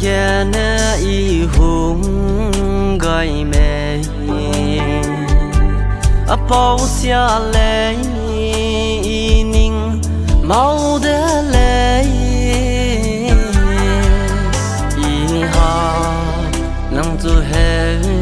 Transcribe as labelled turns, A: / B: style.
A: kia nè y hùng gọi mẹ à bao xia lệ ninh mau để lệ y ha nang tu he